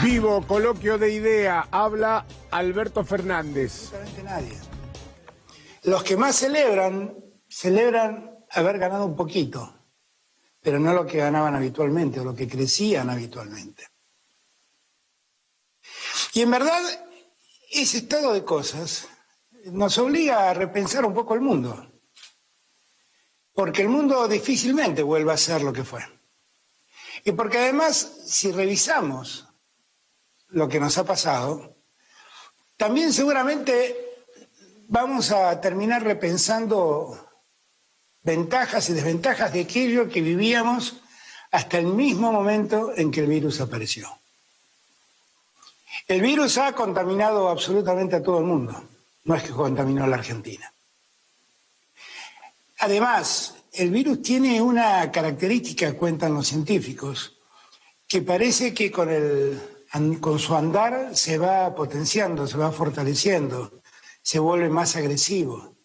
Vivo, coloquio de idea, habla Alberto Fernández. Absolutamente nadie. Los que más celebran haber ganado un poquito, pero no lo que ganaban habitualmente o lo que crecían habitualmente. Y en verdad, ese estado de cosas nos obliga a repensar un poco el mundo, porque el mundo difícilmente vuelve a ser lo que fue. Y porque además, si revisamos lo que nos ha pasado, también seguramente vamos a terminar repensando ventajas y desventajas de aquello que vivíamos hasta el mismo momento en que el virus apareció. El virus ha contaminado absolutamente a todo el mundo, no es que contaminó a la Argentina. Además, el virus tiene una característica, cuentan los científicos, que parece que con su andar se va potenciando, se va fortaleciendo, se vuelve más agresivo.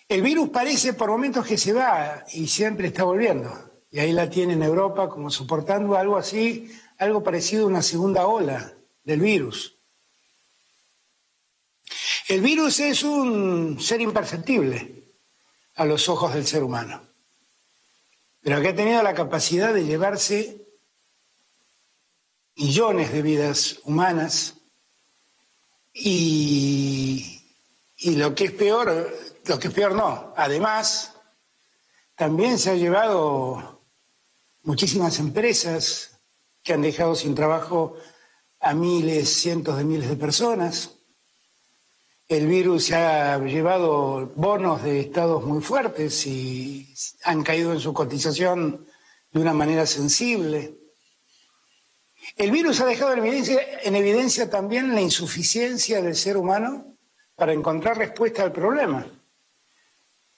El virus parece por momentos que se va y siempre está volviendo. Y ahí la tiene en Europa como soportando algo así, algo parecido a una segunda ola del virus. El virus es un ser imperceptible a los ojos del ser humano, pero que ha tenido la capacidad de llevarse millones de vidas humanas y lo que es peor no. Además, también se ha llevado muchísimas empresas que han dejado sin trabajo a miles, cientos de miles de personas. El virus se ha llevado bonos de estados muy fuertes y han caído en su cotización de una manera sensible. El virus ha dejado en evidencia también la insuficiencia del ser humano para encontrar respuesta al problema,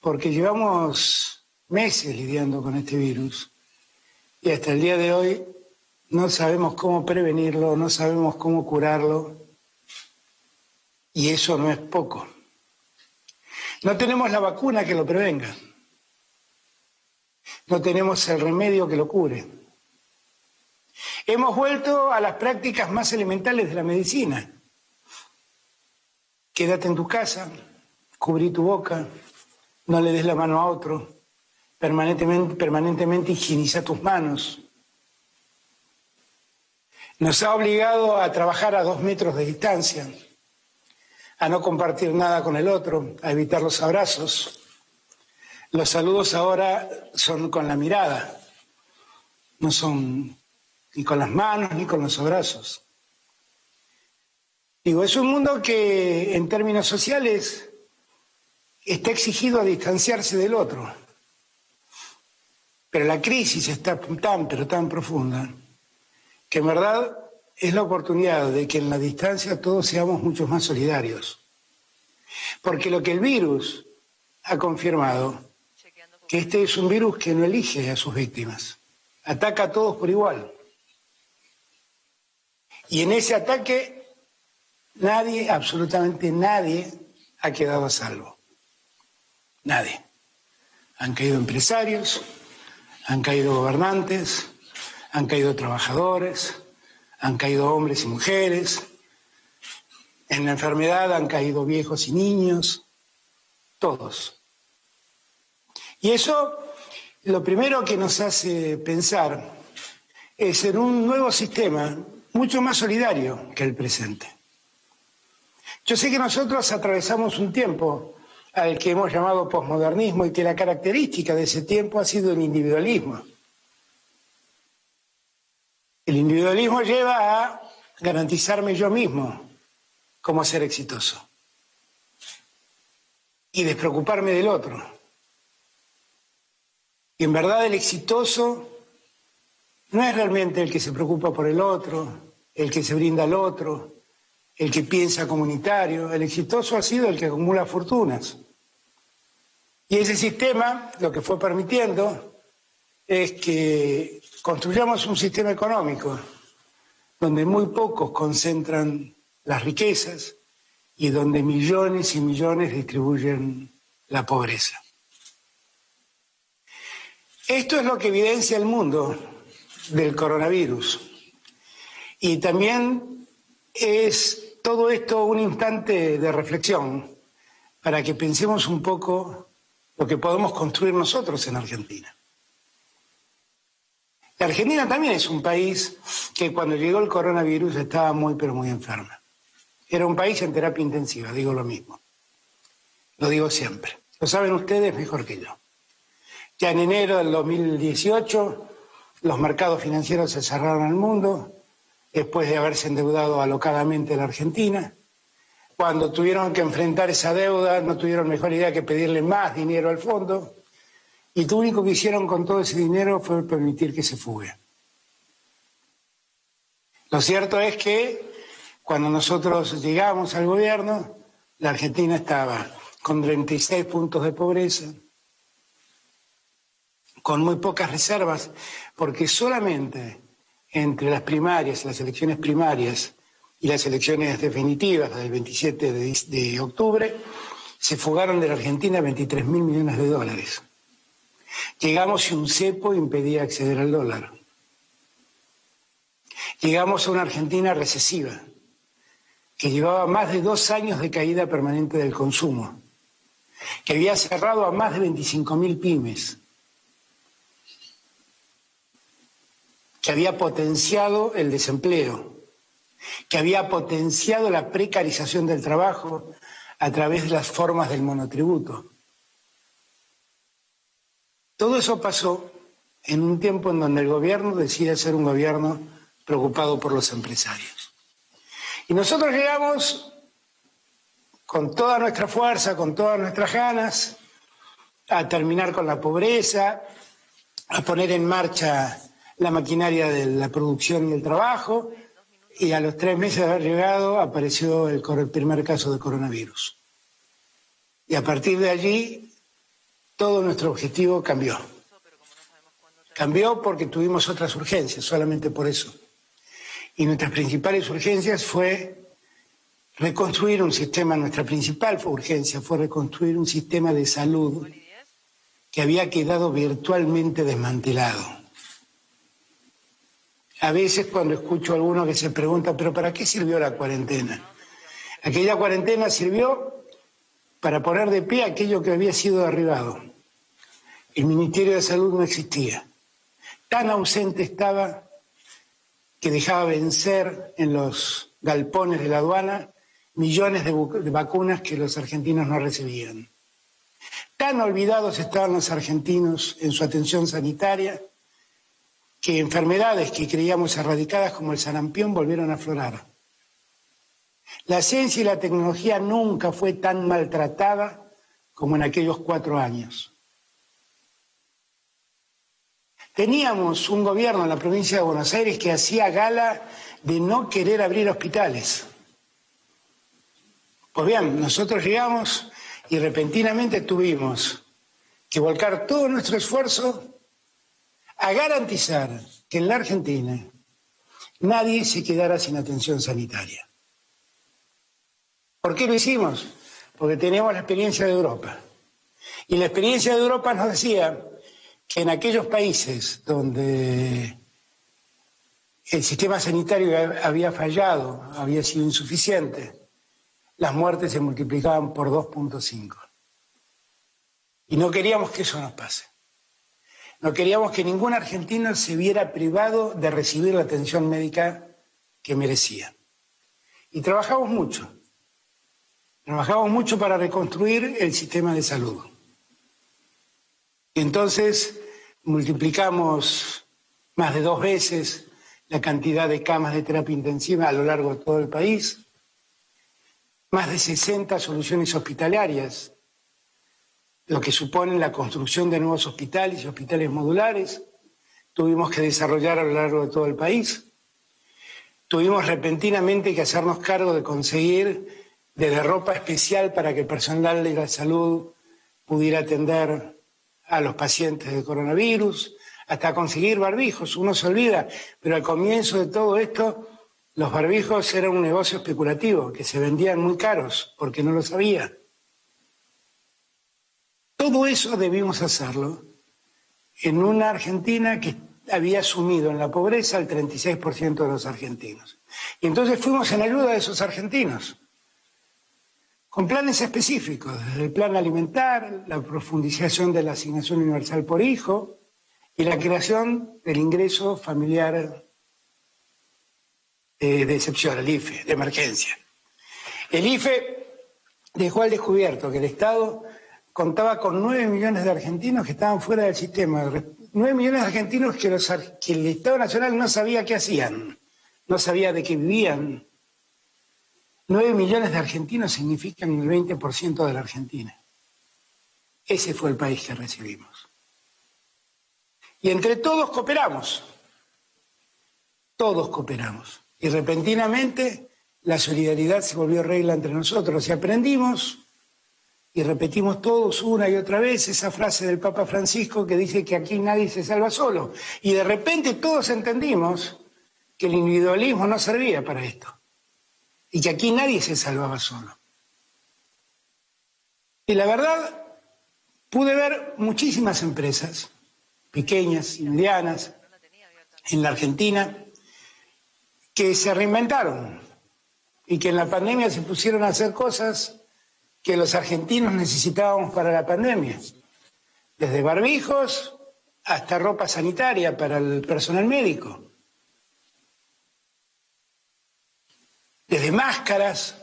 porque llevamos meses lidiando con este virus y hasta el día de hoy no sabemos cómo prevenirlo, no sabemos cómo curarlo, y eso no es poco. No tenemos la vacuna que lo prevenga, no tenemos el remedio que lo cure. Hemos vuelto a las prácticas más elementales de la medicina. Quédate en tu casa, cubrí tu boca, no le des la mano a otro, permanentemente higieniza tus manos. Nos ha obligado a trabajar a 2 metros de distancia, a no compartir nada con el otro, a evitar los abrazos. Los saludos ahora son con la mirada, no son ni con las manos ni con los abrazos. Digo, es un mundo que en términos sociales está exigido a distanciarse del otro. Pero la crisis está tan profunda que en verdad es la oportunidad de que en la distancia todos seamos mucho más solidarios. Porque lo que el virus ha confirmado, que este es un virus que no elige a sus víctimas, ataca a todos por igual. Y en ese ataque nadie, absolutamente nadie, ha quedado a salvo. Nadie. Han caído empresarios, han caído gobernantes, han caído trabajadores, han caído hombres y mujeres. En la enfermedad han caído viejos y niños, todos. Y eso, lo primero que nos hace pensar es en un nuevo sistema mucho más solidario que el presente. Yo sé que nosotros atravesamos un tiempo al que hemos llamado posmodernismo y que la característica de ese tiempo ha sido el individualismo. El individualismo lleva a garantizarme yo mismo cómo ser exitoso y despreocuparme del otro. Y en verdad el exitoso no es realmente el que se preocupa por el otro, el que se brinda al otro, el que piensa comunitario. El exitoso ha sido el que acumula fortunas. Y ese sistema lo que fue permitiendo es que construyamos un sistema económico donde muy pocos concentran las riquezas y donde millones y millones distribuyen la pobreza. Esto es lo que evidencia el mundo del coronavirus. Y también es todo esto un instante de reflexión para que pensemos un poco lo que podemos construir nosotros en Argentina. La Argentina también es un país que cuando llegó el coronavirus estaba muy, pero muy enferma. Era un país en terapia intensiva, digo lo mismo. Lo digo siempre. Lo saben ustedes mejor que yo. Ya en enero del 2018 los mercados financieros se cerraron al mundo después de haberse endeudado alocadamente la Argentina. Cuando tuvieron que enfrentar esa deuda no tuvieron mejor idea que pedirle más dinero al fondo y lo único que hicieron con todo ese dinero fue permitir que se fugue. Lo cierto es que cuando nosotros llegamos al gobierno, la Argentina estaba con 36 puntos de pobreza, con muy pocas reservas, porque solamente entre las primarias, las elecciones primarias y las elecciones definitivas del 27 de octubre, se fugaron de la Argentina 23.000 millones de dólares. Llegamos y un cepo impedía acceder al dólar. Llegamos a una Argentina recesiva, que llevaba más de 2 años de caída permanente del consumo, que había cerrado a más de 25.000 pymes, que había potenciado el desempleo, que había potenciado la precarización del trabajo a través de las formas del monotributo. Todo eso pasó en un tiempo en donde el gobierno decide ser un gobierno preocupado por los empresarios. Y nosotros llegamos con toda nuestra fuerza, con todas nuestras ganas, a terminar con la pobreza, a poner en marcha la maquinaria de la producción y el trabajo, y a los 3 meses de haber llegado apareció el primer caso de coronavirus. Y a partir de allí todo nuestro objetivo cambió. Cambió porque tuvimos otras urgencias, solamente por eso. Y nuestras principales urgencias fue reconstruir un sistema, nuestra principal urgencia fue reconstruir un sistema de salud que había quedado virtualmente desmantelado. A veces cuando escucho a alguno que se pregunta, ¿pero para qué sirvió la cuarentena? Aquella cuarentena sirvió para poner de pie aquello que había sido derribado. El Ministerio de Salud no existía. Tan ausente estaba que dejaba vencer en los galpones de la aduana millones de vacunas que los argentinos no recibían. Tan olvidados estaban los argentinos en su atención sanitaria que enfermedades que creíamos erradicadas como el sarampión volvieron a aflorar. La ciencia y la tecnología nunca fue tan maltratada como en aquellos 4 años. Teníamos un gobierno en la provincia de Buenos Aires que hacía gala de no querer abrir hospitales. Pues bien, nosotros llegamos y repentinamente tuvimos que volcar todo nuestro esfuerzo a garantizar que en la Argentina nadie se quedara sin atención sanitaria. ¿Por qué lo hicimos? Porque teníamos la experiencia de Europa. Y la experiencia de Europa nos decía que en aquellos países donde el sistema sanitario había fallado, había sido insuficiente, las muertes se multiplicaban por 2.5. Y no queríamos que eso nos pase. No queríamos que ningún argentino se viera privado de recibir la atención médica que merecía. Y trabajamos mucho para reconstruir el sistema de salud. Y entonces multiplicamos más de 2 veces la cantidad de camas de terapia intensiva a lo largo de todo el país, más de 60 soluciones hospitalarias, lo que supone la construcción de nuevos hospitales y hospitales modulares, tuvimos que desarrollar a lo largo de todo el país. Tuvimos repentinamente que hacernos cargo de conseguir desde ropa especial para que el personal de la salud pudiera atender a los pacientes de coronavirus, hasta conseguir barbijos. Uno se olvida, pero al comienzo de todo esto, los barbijos eran un negocio especulativo, que se vendían muy caros, porque no lo sabía. Todo eso debimos hacerlo en una Argentina que había sumido en la pobreza al 36% de los argentinos. Y entonces fuimos en ayuda de esos argentinos, con planes específicos, desde el plan alimentar, la profundización de la asignación universal por hijo y la creación del ingreso familiar de excepción, el IFE, de emergencia. El IFE dejó al descubierto que el Estado contaba con 9 millones de argentinos que estaban fuera del sistema. 9 millones de argentinos que el Estado Nacional no sabía qué hacían, no sabía de qué vivían. 9 millones de argentinos significan el 20% de la Argentina. Ese fue el país que recibimos. Y entre todos cooperamos. Todos cooperamos. Y repentinamente la solidaridad se volvió regla entre nosotros. Y aprendimos y repetimos todos una y otra vez esa frase del Papa Francisco que dice que aquí nadie se salva solo. Y de repente todos entendimos que el individualismo no servía para esto. Y que aquí nadie se salvaba solo. Y la verdad, pude ver muchísimas empresas, pequeñas y medianas, en la Argentina, que se reinventaron y que en la pandemia se pusieron a hacer cosas que los argentinos necesitábamos para la pandemia. Desde barbijos hasta ropa sanitaria para el personal médico. Desde máscaras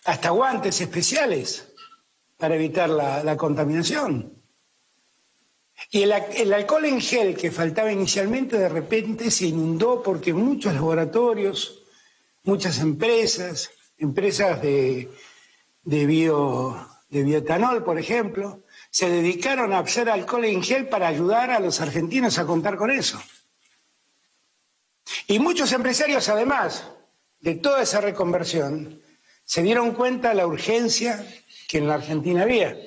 hasta guantes especiales para evitar la contaminación. Y el alcohol en gel que faltaba inicialmente de repente se inundó porque muchos laboratorios, muchas empresas de bioetanol, por ejemplo, se dedicaron a hacer alcohol en gel para ayudar a los argentinos a contar con eso. Y muchos empresarios, además de toda esa reconversión, se dieron cuenta de la urgencia que en la Argentina había.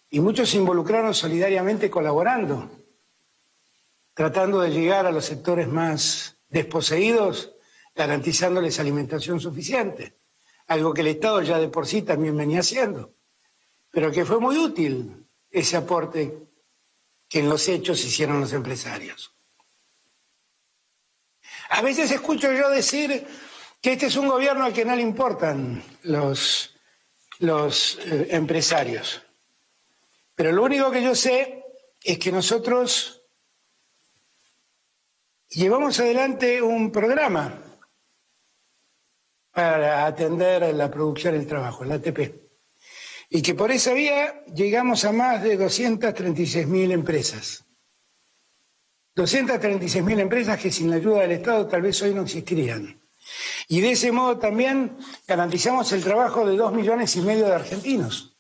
Y muchos se involucraron solidariamente colaborando, tratando de llegar a los sectores más desposeídos, garantizándoles alimentación suficiente, algo que el Estado ya de por sí también venía haciendo, pero que fue muy útil ese aporte que en los hechos hicieron los empresarios. A veces escucho yo decir que este es un gobierno al que no le importan los empresarios. Pero lo único que yo sé es que nosotros llevamos adelante un programa para atender la producción y el trabajo, el ATP. Y que por esa vía llegamos a más de 236.000 empresas. 236.000 empresas que sin la ayuda del Estado tal vez hoy no existirían. Y de ese modo también garantizamos el trabajo de 2,5 millones de argentinos.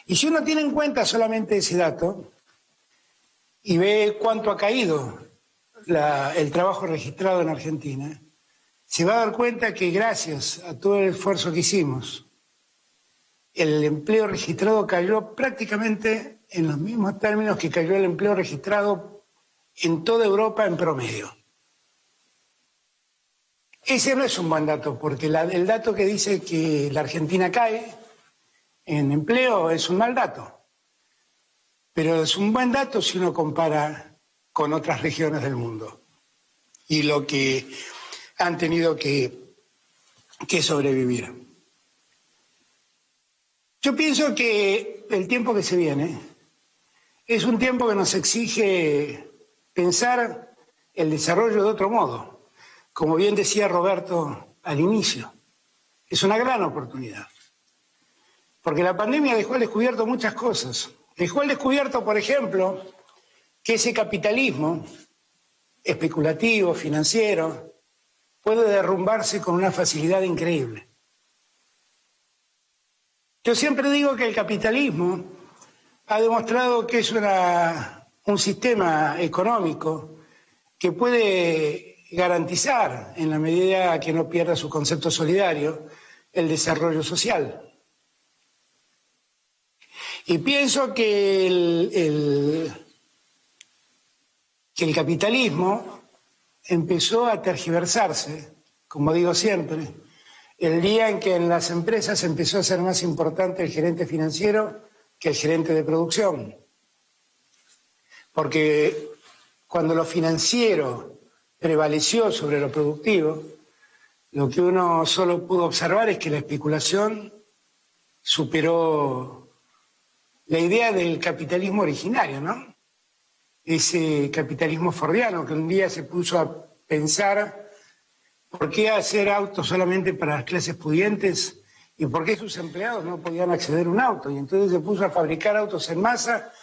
Y si uno tiene en cuenta solamente ese dato y ve cuánto ha caído el trabajo registrado en Argentina, se va a dar cuenta que gracias a todo el esfuerzo que hicimos, el empleo registrado cayó prácticamente en los mismos términos que cayó el empleo registrado en toda Europa en promedio. Ese no es un buen dato, porque el dato que dice que la Argentina cae en empleo es un mal dato, pero es un buen dato si uno compara con otras regiones del mundo y lo que han tenido que sobrevivir. Yo pienso que el tiempo que se viene es un tiempo que nos exige pensar el desarrollo de otro modo. Como bien decía Roberto al inicio, es una gran oportunidad. Porque la pandemia dejó al descubierto muchas cosas. Dejó al descubierto, por ejemplo, que ese capitalismo especulativo, financiero, puede derrumbarse con una facilidad increíble. Yo siempre digo que el capitalismo ha demostrado que es un sistema económico que puede garantizar, en la medida que no pierda su concepto solidario, el desarrollo social. Y pienso que el capitalismo empezó a tergiversarse, como digo siempre, el día en que en las empresas empezó a ser más importante el gerente financiero que el gerente de producción. Porque cuando lo financiero prevaleció sobre lo productivo, lo que uno solo pudo observar es que la especulación superó la idea del capitalismo originario, ¿no? Ese capitalismo fordiano que un día se puso a pensar por qué hacer autos solamente para las clases pudientes y por qué sus empleados no podían acceder a un auto. Y entonces se puso a fabricar autos en masa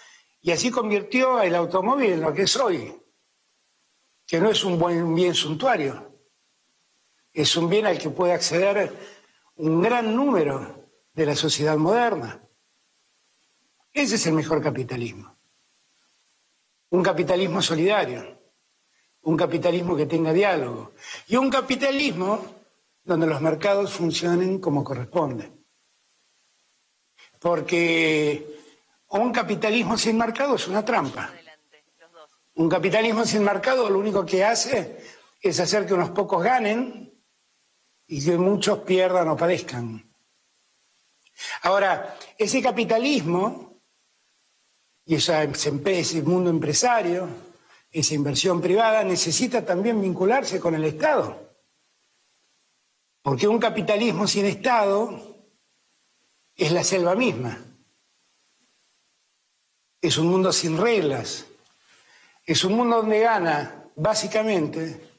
y así convirtió el automóvil en lo que es hoy, que no es un bien suntuario, es un bien al que puede acceder un gran número de la sociedad moderna. Ese es el mejor capitalismo. Un capitalismo solidario, un capitalismo que tenga diálogo y un capitalismo donde los mercados funcionen como corresponde. Porque un capitalismo sin mercado es una trampa. Un capitalismo sin mercado lo único que hace es hacer que unos pocos ganen y que muchos pierdan o padezcan. Ahora, ese capitalismo y ese mundo empresario, esa inversión privada, necesita también vincularse con el Estado. Porque un capitalismo sin Estado es la selva misma. Es un mundo sin reglas. Es un mundo donde gana, básicamente,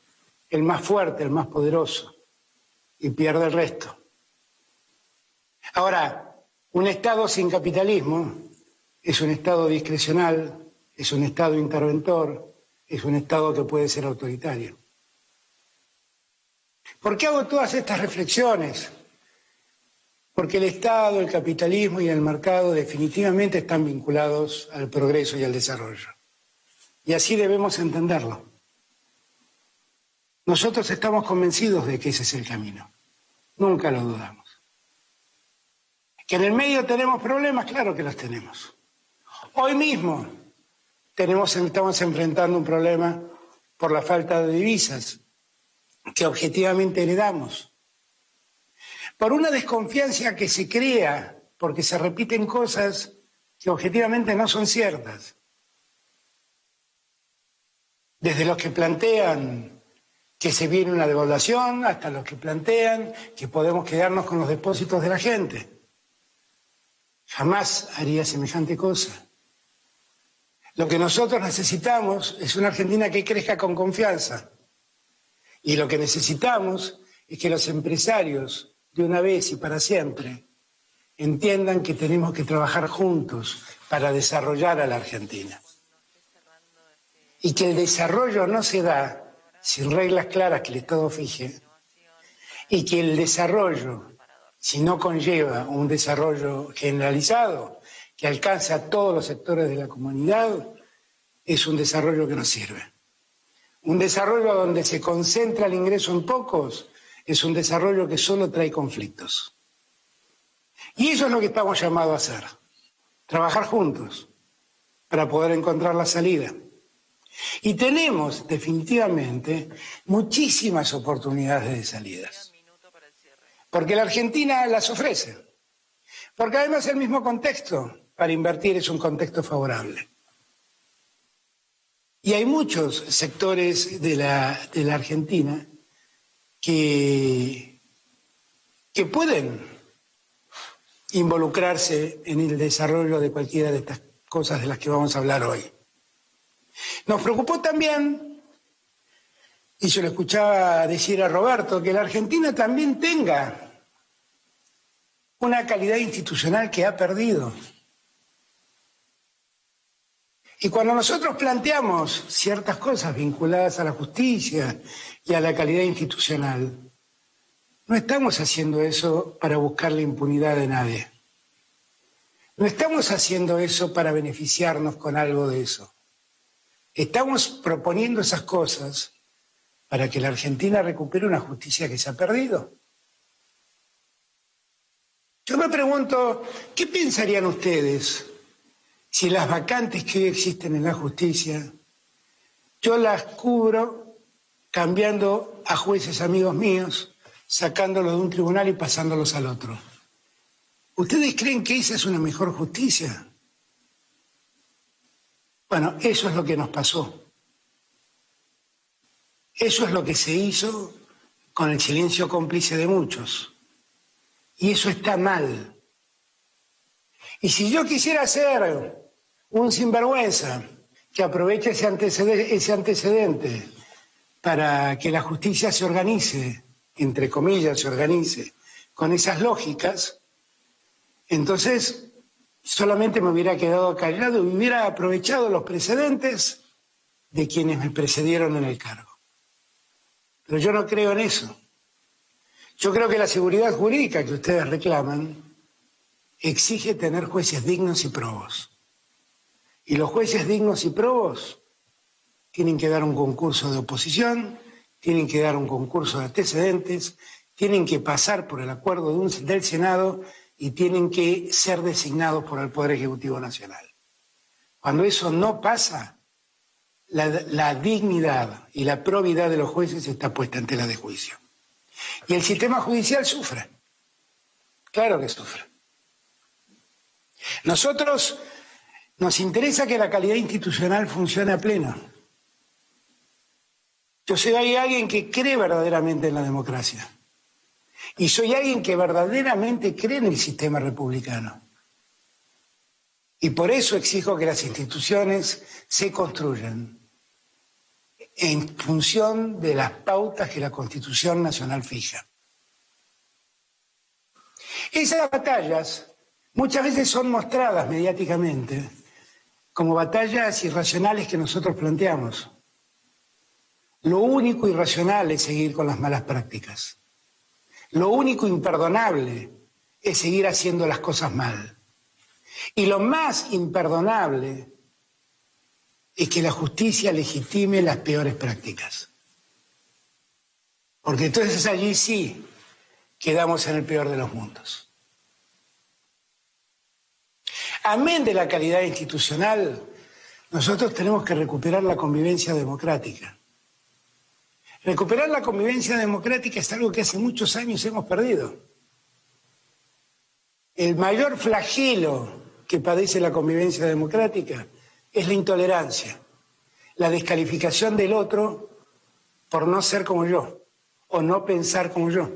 el más fuerte, el más poderoso, y pierde el resto. Ahora, un Estado sin capitalismo es un Estado discrecional, es un Estado interventor, es un Estado que puede ser autoritario. ¿Por qué hago todas estas reflexiones? Porque el Estado, el capitalismo y el mercado definitivamente están vinculados al progreso y al desarrollo. Y así debemos entenderlo. Nosotros estamos convencidos de que ese es el camino. Nunca lo dudamos. ¿Que en el medio tenemos problemas? Claro que los tenemos. Hoy mismo estamos enfrentando un problema por la falta de divisas que objetivamente heredamos. Por una desconfianza que se crea porque se repiten cosas que objetivamente no son ciertas. Desde los que plantean que se viene una devaluación hasta los que plantean que podemos quedarnos con los depósitos de la gente. Jamás haría semejante cosa. Lo que nosotros necesitamos es una Argentina que crezca con confianza. Y lo que necesitamos es que los empresarios, de una vez y para siempre, entiendan que tenemos que trabajar juntos para desarrollar a la Argentina. Y que el desarrollo no se da sin reglas claras que el Estado fije, y que el desarrollo, si no conlleva un desarrollo generalizado que alcance a todos los sectores de la comunidad, es un desarrollo que no sirve. Un desarrollo donde se concentra el ingreso en pocos es un desarrollo que solo trae conflictos. Y eso es lo que estamos llamados a hacer, trabajar juntos para poder encontrar la salida. Y tenemos definitivamente muchísimas oportunidades de salidas. Porque la Argentina las ofrece. Porque además el mismo contexto para invertir es un contexto favorable. Y hay muchos sectores de la Argentina que pueden involucrarse en el desarrollo de cualquiera de estas cosas de las que vamos a hablar hoy. Nos preocupó también, y yo lo escuchaba decir a Roberto, que la Argentina también tenga una calidad institucional que ha perdido. Y cuando nosotros planteamos ciertas cosas vinculadas a la justicia y a la calidad institucional, no estamos haciendo eso para buscar la impunidad de nadie. No estamos haciendo eso para beneficiarnos con algo de eso. Estamos proponiendo esas cosas para que la Argentina recupere una justicia que se ha perdido. Yo me pregunto, ¿qué pensarían ustedes si las vacantes que hoy existen en la justicia, yo las cubro cambiando a jueces amigos míos, sacándolos de un tribunal y pasándolos al otro? ¿Ustedes creen que esa es una mejor justicia? Bueno, eso es lo que nos pasó. Eso es lo que se hizo con el silencio cómplice de muchos. Y eso está mal. Y si yo quisiera ser un sinvergüenza que aproveche ese antecedente para que la justicia se organice, entre comillas, se organice con esas lógicas, entonces solamente me hubiera quedado callado y hubiera aprovechado los precedentes de quienes me precedieron en el cargo. Pero yo no creo en eso. Yo creo que la seguridad jurídica que ustedes reclaman exige tener jueces dignos y probos. Y los jueces dignos y probos tienen que dar un concurso de oposición, tienen que dar un concurso de antecedentes, tienen que pasar por el acuerdo del Senado y tienen que ser designados por el Poder Ejecutivo Nacional. Cuando eso no pasa, la dignidad y la probidad de los jueces está puesta en tela de juicio. Y el sistema judicial sufre. Claro que sufre. Nosotros nos interesa que la calidad institucional funcione a pleno. Yo soy alguien que cree verdaderamente en la democracia. Y soy alguien que verdaderamente cree en el sistema republicano. Y por eso exijo que las instituciones se construyan en función de las pautas que la Constitución Nacional fija. Esas batallas muchas veces son mostradas mediáticamente como batallas irracionales que nosotros planteamos. Lo único irracional es seguir con las malas prácticas. Lo único imperdonable es seguir haciendo las cosas mal. Y lo más imperdonable es que la justicia legitime las peores prácticas. Porque entonces allí sí quedamos en el peor de los mundos. Amén de la calidad institucional, nosotros tenemos que recuperar la convivencia democrática. Recuperar la convivencia democrática es algo que hace muchos años hemos perdido. El mayor flagelo que padece la convivencia democrática es la intolerancia, la descalificación del otro por no ser como yo o no pensar como yo.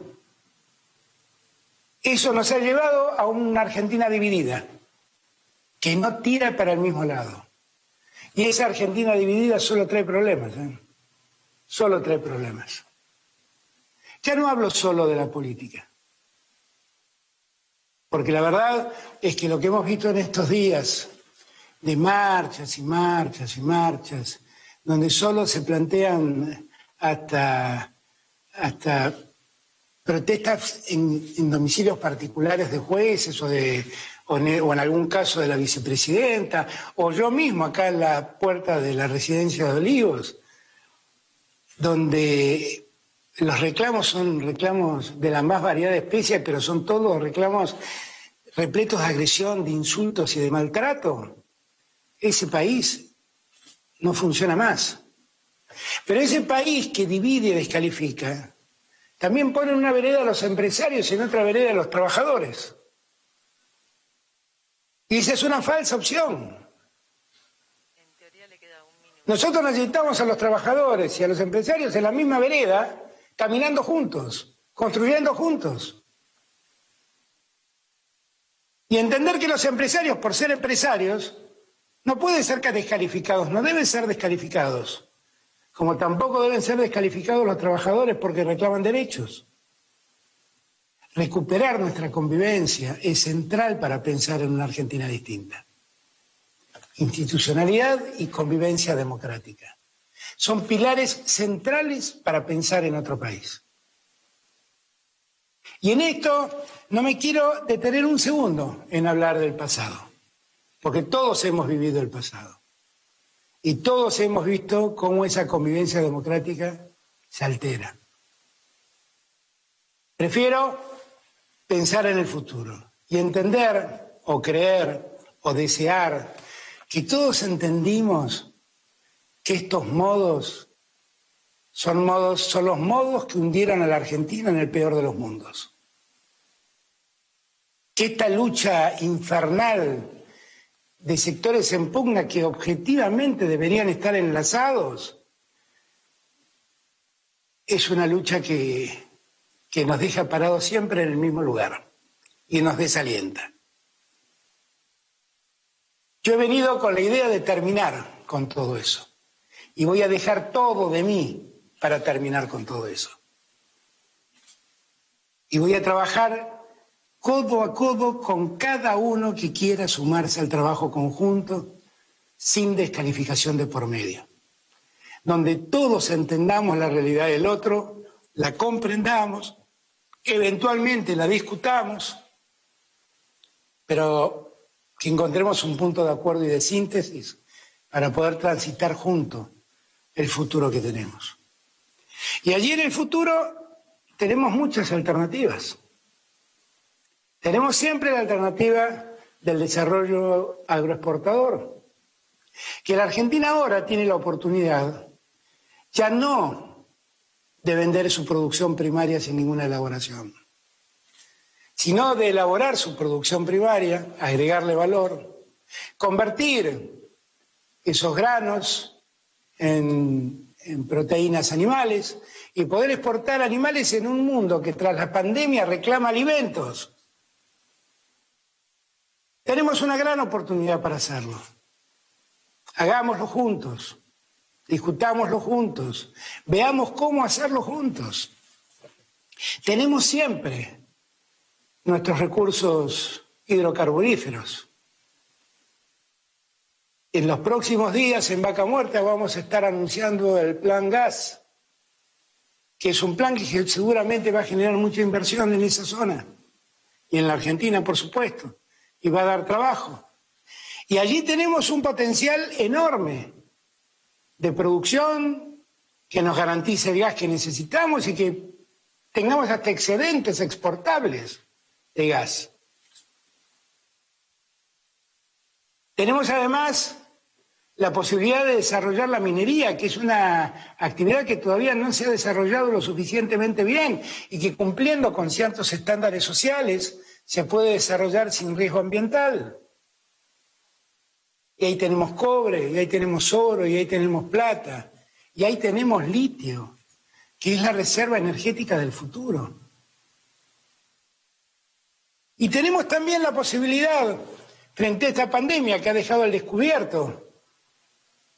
Eso nos ha llevado a una Argentina dividida, que no tira para el mismo lado. Y esa Argentina dividida solo trae problemas, solo trae problemas. Ya no hablo solo de la política, porque la verdad es que lo que hemos visto en estos días de marchas y marchas y marchas, donde solo se plantean hasta protestas en domicilios particulares de jueces o en algún caso de la vicepresidenta, o yo mismo acá en la puerta de la residencia de Olivos, donde los reclamos son reclamos de la más variada especie, pero son todos reclamos repletos de agresión, de insultos y de maltrato. Ese país no funciona más. Pero ese país que divide y descalifica, también pone en una vereda a los empresarios y en otra vereda a los trabajadores. Y esa es una falsa opción. Nosotros necesitamos a los trabajadores y a los empresarios en la misma vereda, caminando juntos, construyendo juntos. Y entender que los empresarios, por ser empresarios, no pueden ser descalificados, no deben ser descalificados, como tampoco deben ser descalificados los trabajadores porque reclaman derechos. Recuperar nuestra convivencia es central para pensar en una Argentina distinta. Institucionalidad y convivencia democrática son pilares centrales para pensar en otro país. Y en esto no me quiero detener un segundo en hablar del pasado, porque todos hemos vivido el pasado y todos hemos visto cómo esa convivencia democrática se altera. Prefiero pensar en el futuro y entender o creer o desear que todos entendimos que estos modos son los modos que hundieron a la Argentina en el peor de los mundos. Que esta lucha infernal de sectores en pugna que objetivamente deberían estar enlazados, es una lucha que nos deja parados siempre en el mismo lugar y nos desalienta. Yo he venido con la idea de terminar con todo eso y voy a dejar todo de mí para terminar con todo eso. Y voy a trabajar codo a codo con cada uno que quiera sumarse al trabajo conjunto sin descalificación de por medio, donde todos entendamos la realidad del otro, la comprendamos, eventualmente la discutamos, pero que encontremos un punto de acuerdo y de síntesis para poder transitar juntos el futuro que tenemos. Y allí en el futuro tenemos muchas alternativas. Tenemos siempre la alternativa del desarrollo agroexportador, que la Argentina ahora tiene la oportunidad ya no de vender su producción primaria sin ninguna elaboración, sino de elaborar su producción primaria, agregarle valor, convertir esos granos en proteínas animales y poder exportar animales en un mundo que tras la pandemia reclama alimentos. Tenemos una gran oportunidad para hacerlo. Hagámoslo juntos, discutámoslo juntos, veamos cómo hacerlo juntos. Tenemos siempre nuestros recursos hidrocarburíferos. En los próximos días en Vaca Muerta vamos a estar anunciando el Plan Gas, que es un plan que seguramente va a generar mucha inversión en esa zona y en la Argentina, por supuesto, y va a dar trabajo. Y allí tenemos un potencial enorme de producción que nos garantice el gas que necesitamos y que tengamos hasta excedentes exportables de gas. Tenemos además la posibilidad de desarrollar la minería, que es una actividad que todavía no se ha desarrollado lo suficientemente bien y que cumpliendo con ciertos estándares sociales se puede desarrollar sin riesgo ambiental. Y ahí tenemos cobre, y ahí tenemos oro, y ahí tenemos plata, y ahí tenemos litio, que es la reserva energética del futuro. Y tenemos también la posibilidad, frente a esta pandemia que ha dejado al descubierto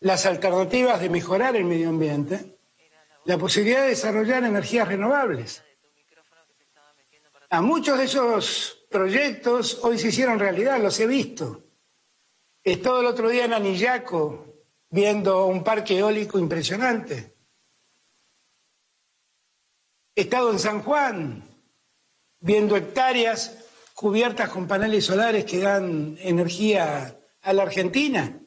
las alternativas de mejorar el medio ambiente, la posibilidad de desarrollar energías renovables. A muchos de esos proyectos hoy se hicieron realidad, los he visto. He estado el otro día en Anillaco viendo un parque eólico impresionante. He estado en San Juan viendo hectáreas cubiertas con paneles solares que dan energía a la Argentina.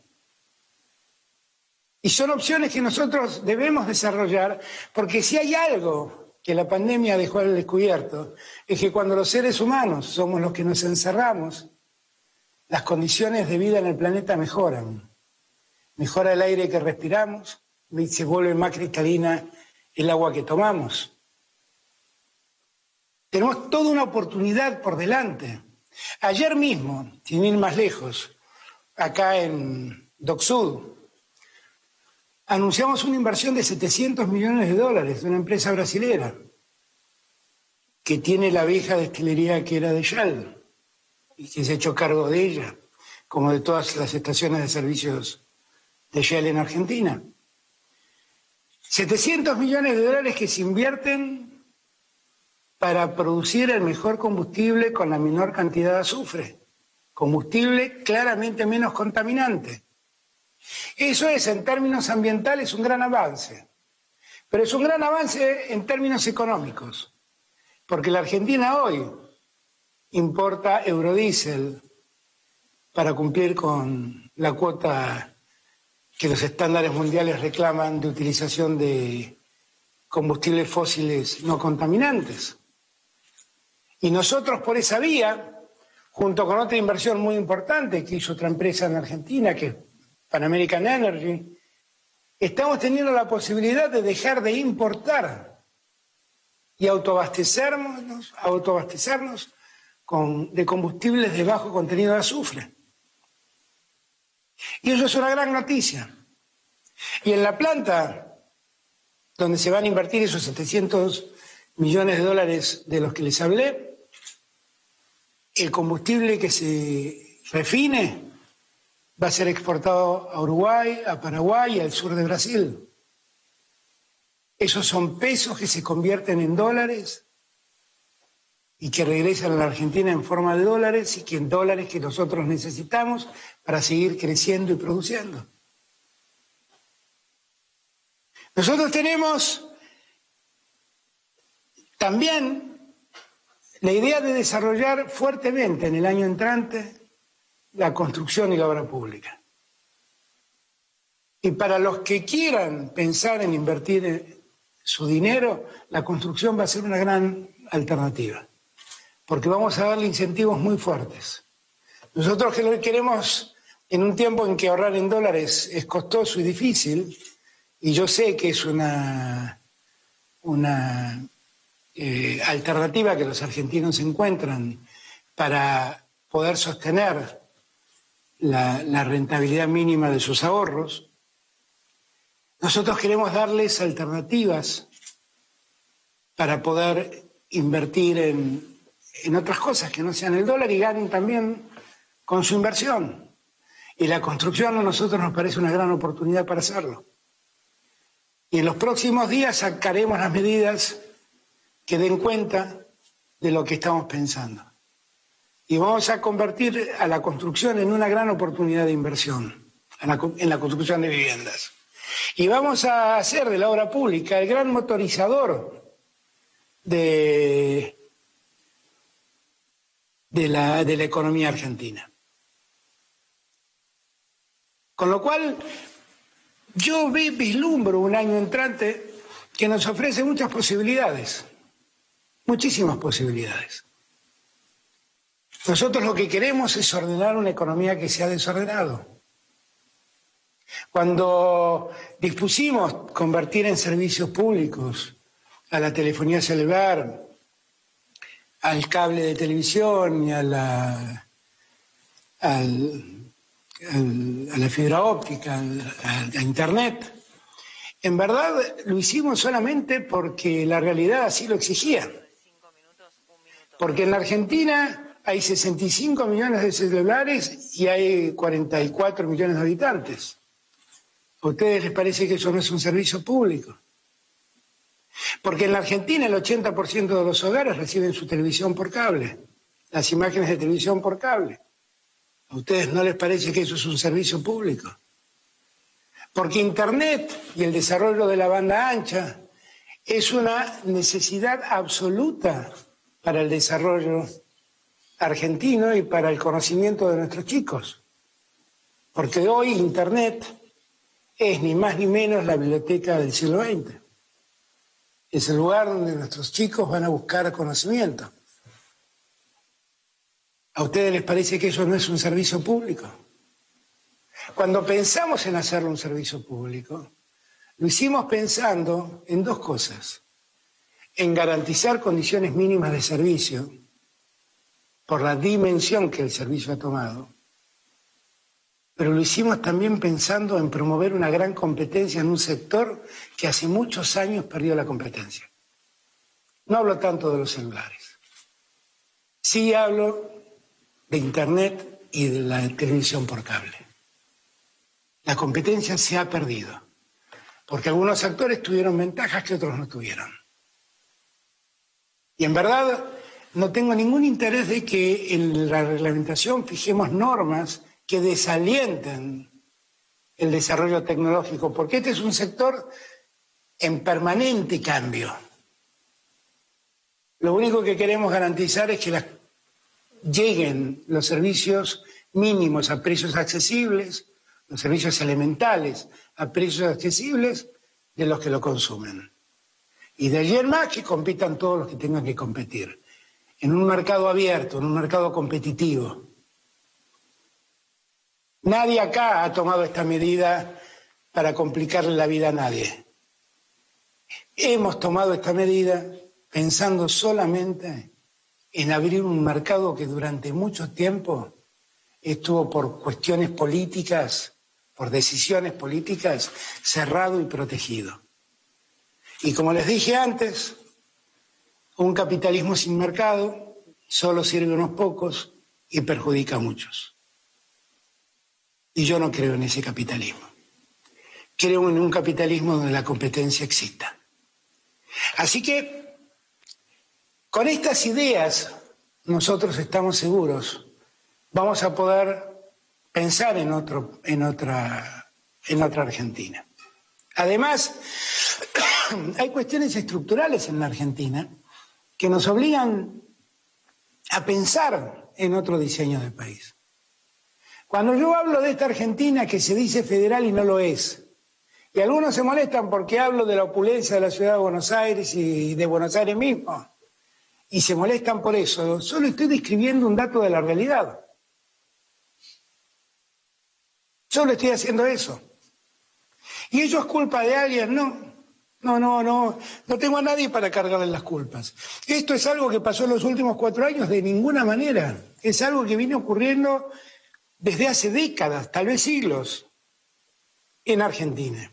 Y son opciones que nosotros debemos desarrollar, porque si hay algo que la pandemia dejó al descubierto, es que cuando los seres humanos somos los que nos encerramos, las condiciones de vida en el planeta mejoran. Mejora el aire que respiramos y se vuelve más cristalina el agua que tomamos. Tenemos toda una oportunidad por delante. Ayer mismo, sin ir más lejos, acá en Dock Sud, anunciamos una inversión de $700 millones de una empresa brasilera que tiene la vieja destilería que era de Shell y que se ha hecho cargo de ella, como de todas las estaciones de servicios de Shell en Argentina. $700 millones que se invierten para producir el mejor combustible con la menor cantidad de azufre, combustible claramente menos contaminante. Eso es, en términos ambientales, un gran avance, pero es un gran avance en términos económicos, porque la Argentina hoy importa eurodiesel para cumplir con la cuota que los estándares mundiales reclaman de utilización de combustibles fósiles no contaminantes. Y nosotros por esa vía, junto con otra inversión muy importante que hizo otra empresa en Argentina, que es Pan American Energy, estamos teniendo la posibilidad de dejar de importar y autoabastecernos de combustibles de bajo contenido de azufre. Y eso es una gran noticia. Y en la planta donde se van a invertir esos 700 millones de dólares de los que les hablé, el combustible que se refine va a ser exportado a Uruguay, a Paraguay y al sur de Brasil. Esos son pesos que se convierten en dólares y que regresan a la Argentina en forma de dólares y que en dólares que nosotros necesitamos para seguir creciendo y produciendo. Nosotros tenemos también la idea de desarrollar fuertemente en el año entrante la construcción y la obra pública. Y para los que quieran pensar en invertir su dinero, la construcción va a ser una gran alternativa, porque vamos a darle incentivos muy fuertes. Nosotros que queremos, en un tiempo en que ahorrar en dólares es costoso y difícil, y yo sé que es una alternativa que los argentinos encuentran para poder sostener la rentabilidad mínima de sus ahorros, nosotros queremos darles alternativas para poder invertir en otras cosas que no sean el dólar y ganen también con su inversión. Y la construcción a nosotros nos parece una gran oportunidad para hacerlo. Y en los próximos días sacaremos las medidas que den cuenta de lo que estamos pensando. Y vamos a convertir a la construcción en una gran oportunidad de inversión, en la construcción de viviendas. Y vamos a hacer de la obra pública el gran motorizador de la economía argentina. Con lo cual, yo vislumbro un año entrante que nos ofrece muchas posibilidades, muchísimas posibilidades. Nosotros lo que queremos es ordenar una economía que se ha desordenado. Cuando dispusimos convertir en servicios públicos a la telefonía celular, al cable de televisión y a la fibra óptica, a Internet, en verdad lo hicimos solamente porque la realidad así lo exigía. Porque en la Argentina hay 65 millones de celulares y hay 44 millones de habitantes. ¿A ustedes les parece que eso no es un servicio público? Porque en la Argentina el 80% de los hogares reciben su televisión por cable, las imágenes de televisión por cable. ¿A ustedes no les parece que eso es un servicio público? Porque Internet y el desarrollo de la banda ancha es una necesidad absoluta para el desarrollo argentino y para el conocimiento de nuestros chicos. Porque hoy Internet es ni más ni menos la biblioteca del siglo XX. Es el lugar donde nuestros chicos van a buscar conocimiento. ¿A ustedes les parece que eso no es un servicio público? Cuando pensamos en hacerlo un servicio público, lo hicimos pensando en dos cosas. En garantizar condiciones mínimas de servicio, por la dimensión que el servicio ha tomado, pero lo hicimos también pensando en promover una gran competencia en un sector que hace muchos años perdió la competencia. No hablo tanto de los celulares. Sí hablo de Internet y de la televisión por cable. La competencia se ha perdido, porque algunos actores tuvieron ventajas que otros no tuvieron. Y en verdad no tengo ningún interés de que en la reglamentación fijemos normas que desalienten el desarrollo tecnológico, porque este es un sector en permanente cambio. Lo único que queremos garantizar es que lleguen los servicios mínimos a precios accesibles, los servicios elementales a precios accesibles de los que lo consumen. Y de allí en más que compitan todos los que tengan que competir. En un mercado abierto, en un mercado competitivo. Nadie acá ha tomado esta medida para complicarle la vida a nadie. Hemos tomado esta medida pensando solamente en abrir un mercado que durante mucho tiempo estuvo por cuestiones políticas, por decisiones políticas, cerrado y protegido. Y como les dije antes, un capitalismo sin mercado solo sirve a unos pocos y perjudica a muchos. Y yo no creo en ese capitalismo. Creo en un capitalismo donde la competencia exista. Así que, con estas ideas, nosotros estamos seguros, vamos a poder pensar en otra Argentina. Además, hay cuestiones estructurales en la Argentina que nos obligan a pensar en otro diseño de país. Cuando yo hablo de esta Argentina que se dice federal y no lo es, y algunos se molestan porque hablo de la opulencia de la ciudad de Buenos Aires y de Buenos Aires mismo, y se molestan por eso, solo estoy describiendo un dato de la realidad. Solo estoy haciendo eso. ¿Y ello es culpa de alguien? No tengo a nadie para cargarle las culpas. Esto es algo que pasó en los últimos 4 años de ninguna manera. Es algo que viene ocurriendo desde hace décadas, tal vez siglos, en Argentina.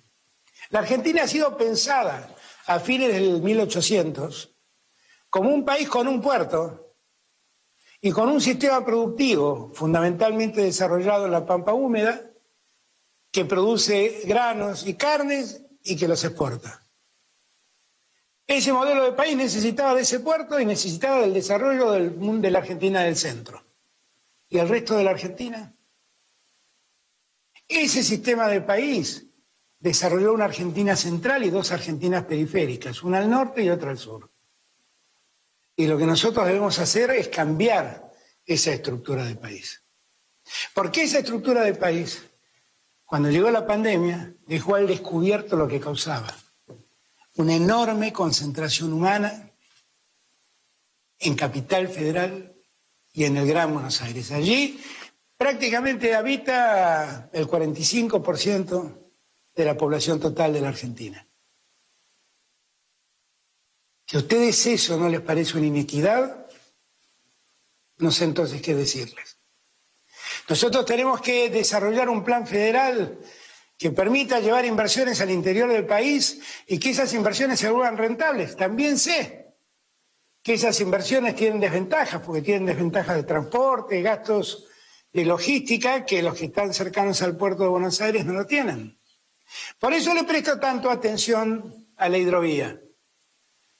La Argentina ha sido pensada a fines del 1800 como un país con un puerto y con un sistema productivo fundamentalmente desarrollado en la pampa húmeda que produce granos y carnes y que los exporta. Ese modelo de país necesitaba de ese puerto y necesitaba del desarrollo de la Argentina del centro. ¿Y el resto de la Argentina? Ese sistema de país desarrolló una Argentina central y 2 Argentinas periféricas, una al norte y otra al sur. Y lo que nosotros debemos hacer es cambiar esa estructura de país. Porque esa estructura de país, cuando llegó la pandemia, dejó al descubierto lo que causaba. Una enorme concentración humana en Capital Federal y en el Gran Buenos Aires. Allí prácticamente habita el 45% de la población total de la Argentina. Si a ustedes eso no les parece una inequidad, no sé entonces qué decirles. Nosotros tenemos que desarrollar un plan federal que permita llevar inversiones al interior del país y que esas inversiones se vuelvan rentables. También sé que esas inversiones tienen desventajas, porque tienen desventajas de transporte, gastos de logística, que los que están cercanos al puerto de Buenos Aires no lo tienen. Por eso le presto tanto atención a la hidrovía.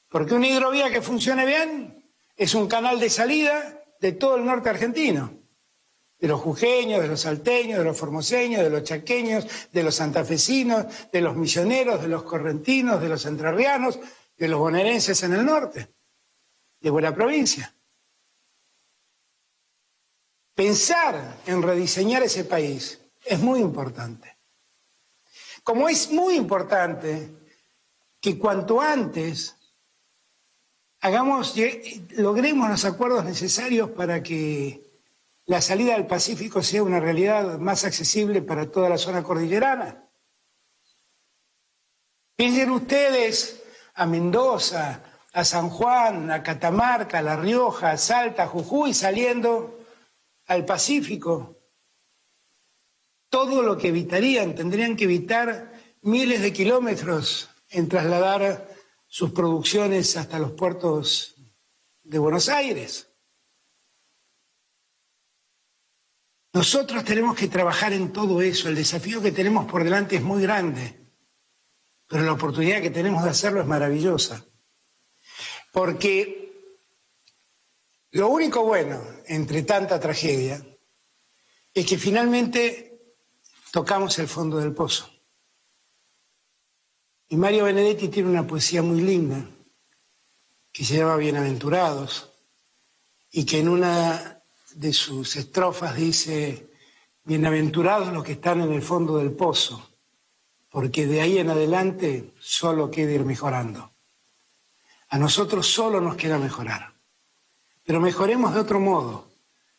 Porque una hidrovía que funcione bien es un canal de salida de todo el norte argentino. De los jujeños, de los salteños, de los formoseños, de los chaqueños, de los santafesinos, de los misioneros, de los correntinos, de los entrerrianos, de los bonaerenses en el norte, de buena provincia. Pensar en rediseñar ese país es muy importante. Como es muy importante que cuanto antes logremos los acuerdos necesarios para que la salida del Pacífico sea una realidad más accesible para toda la zona cordillerana. Piensen ustedes a Mendoza, a San Juan, a Catamarca, a La Rioja, a Salta, a Jujuy, saliendo al Pacífico. Todo lo que evitarían, tendrían que evitar miles de kilómetros en trasladar sus producciones hasta los puertos de Buenos Aires. Nosotros tenemos que trabajar en todo eso. El desafío que tenemos por delante es muy grande, pero la oportunidad que tenemos de hacerlo es maravillosa. Porque lo único bueno entre tanta tragedia es que finalmente tocamos el fondo del pozo. Y Mario Benedetti tiene una poesía muy linda que se llama Bienaventurados y que en una de sus estrofas dice: bienaventurados los que están en el fondo del pozo, porque de ahí en adelante solo queda ir mejorando. A nosotros solo nos queda mejorar, pero mejoremos de otro modo,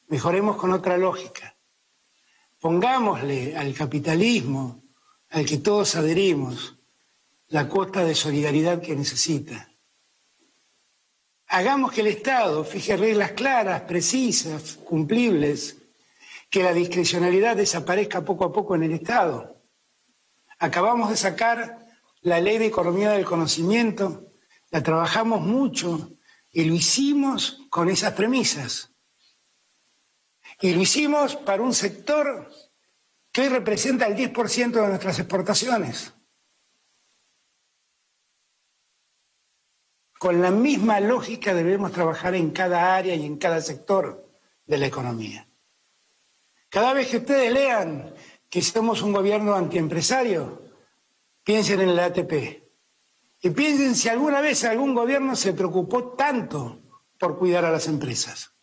mejoremos con otra lógica. Pongámosle al capitalismo, al que todos adherimos, la cuota de solidaridad que necesita. Hagamos que el Estado fije reglas claras, precisas, cumplibles, que la discrecionalidad desaparezca poco a poco en el Estado. Acabamos de sacar la Ley de Economía del Conocimiento, la trabajamos mucho y lo hicimos con esas premisas. Y lo hicimos para un sector que hoy representa el 10% de nuestras exportaciones. Con la misma lógica debemos trabajar en cada área y en cada sector de la economía. Cada vez que ustedes lean que somos un gobierno antiempresario, piensen en el ATP. Y piensen si alguna vez algún gobierno se preocupó tanto por cuidar a las empresas,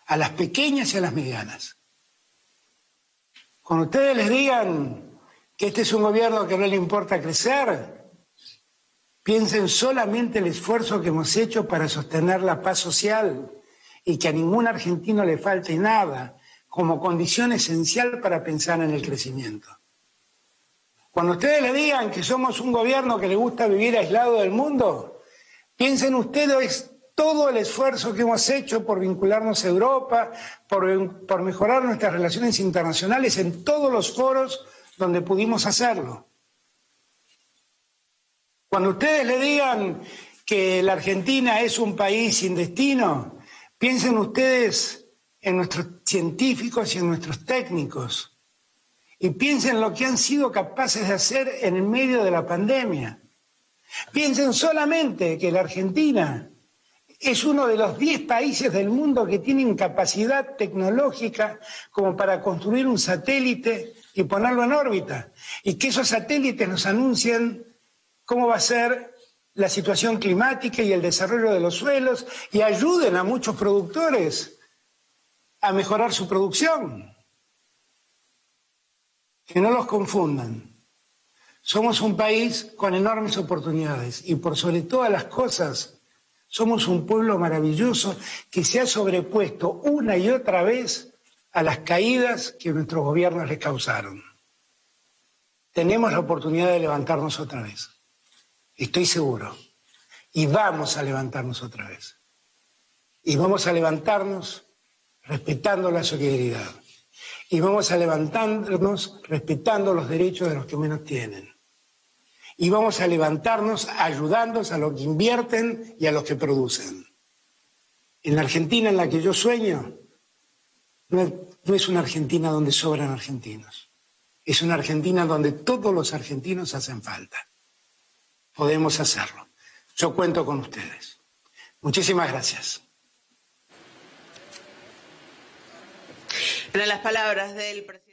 a las pequeñas y a las medianas. Cuando ustedes les digan que este es un gobierno que no le importa crecer, piensen solamente el esfuerzo que hemos hecho para sostener la paz social y que a ningún argentino le falte nada como condición esencial para pensar en el crecimiento. Cuando ustedes le digan que somos un gobierno que le gusta vivir aislado del mundo, piensen ustedes todo el esfuerzo que hemos hecho por vincularnos a Europa, por mejorar nuestras relaciones internacionales en todos los foros donde pudimos hacerlo. Cuando ustedes le digan que la Argentina es un país sin destino, piensen ustedes en nuestros científicos y en nuestros técnicos. Y piensen lo que han sido capaces de hacer en el medio de la pandemia. Piensen solamente que la Argentina es uno de los 10 países del mundo que tienen capacidad tecnológica como para construir un satélite y ponerlo en órbita. Y que esos satélites nos anuncien cómo va a ser la situación climática y el desarrollo de los suelos y ayuden a muchos productores a mejorar su producción. Que no los confundan. Somos un país con enormes oportunidades y por sobre todas las cosas somos un pueblo maravilloso que se ha sobrepuesto una y otra vez a las caídas que nuestros gobiernos les causaron. Tenemos la oportunidad de levantarnos otra vez. Estoy seguro. Y vamos a levantarnos otra vez. Y vamos a levantarnos respetando la solidaridad. Y vamos a levantarnos respetando los derechos de los que menos tienen. Y vamos a levantarnos ayudando a los que invierten y a los que producen. En la Argentina en la que yo sueño, no es una Argentina donde sobran argentinos. Es una Argentina donde todos los argentinos hacen falta. Podemos hacerlo. Yo cuento con ustedes. Muchísimas gracias. Eran las palabras del presidente.